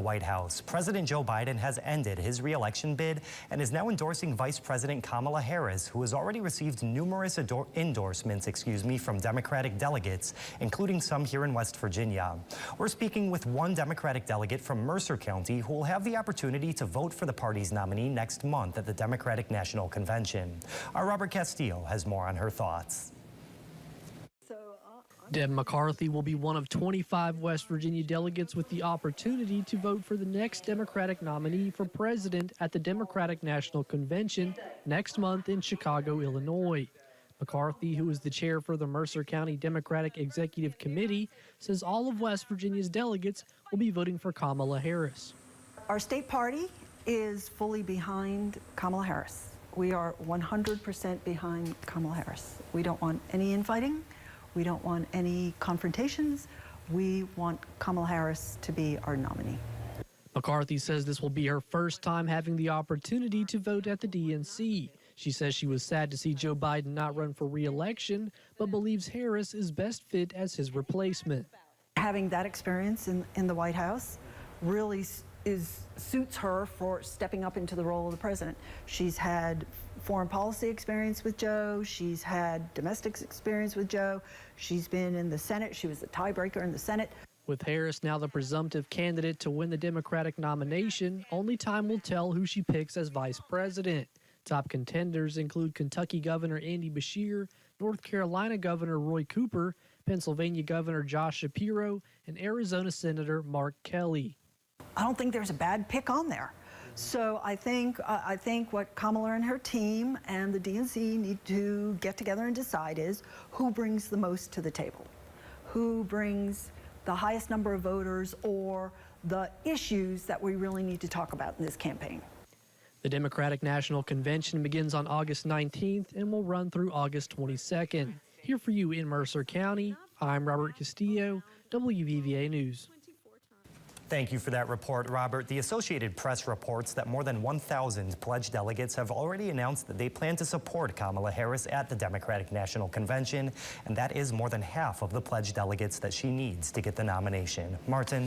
The White House. President Joe Biden has ended his re-election bid and is now endorsing Vice President Kamala Harris, who has already received numerous endorsements, from Democratic delegates, including some here in West Virginia. We're speaking with one Democratic delegate from Mercer County who will have the opportunity to vote for the party's nominee next month at the Democratic National Convention. Our Robert Castillo has more on her thoughts. Deb McCarthy will be one of 25 West Virginia delegates with the opportunity to vote for the next Democratic nominee for president at the Democratic National Convention next month in Chicago, Illinois. McCarthy, who is the chair for the Mercer County Democratic Executive Committee, says all of West Virginia's delegates will be voting for Kamala Harris. Our state party is fully behind Kamala Harris. We are 100% behind Kamala Harris. We don't want any infighting. We don't want any confrontations. We want Kamala Harris to be our nominee. McCarthy says this will be her first time having the opportunity to vote at the DNC. She says she was sad to see Joe Biden not run for re-election, but believes Harris is best fit as his replacement. Having that experience in the White House really suits her for stepping up into the role of the president. She's had foreign policy experience with Joe. She's had domestic experience with Joe. She's been in the Senate. She was the tiebreaker in the Senate. With Harris now the presumptive candidate to win the Democratic nomination, only time will tell who she picks as vice president. Top contenders include Kentucky Governor Andy Beshear, North Carolina Governor Roy Cooper, Pennsylvania Governor Josh Shapiro, and Arizona Senator Mark Kelly. I don't think there's a bad pick on there. So I think what Kamala and her team and the DNC need to get together and decide is who brings the most to the table, who brings the highest number of voters or the issues that we really need to talk about in this campaign. The Democratic National Convention begins on August 19th and will run through August 22nd. Here for you in Mercer County, I'm Robert Castillo, WVVA News. Thank you for that report, Robert. The Associated Press reports that more than 1,000 pledged delegates have already announced that they plan to support Kamala Harris at the Democratic National Convention, and that is more than half of the pledged delegates that she needs to get the nomination. Martin.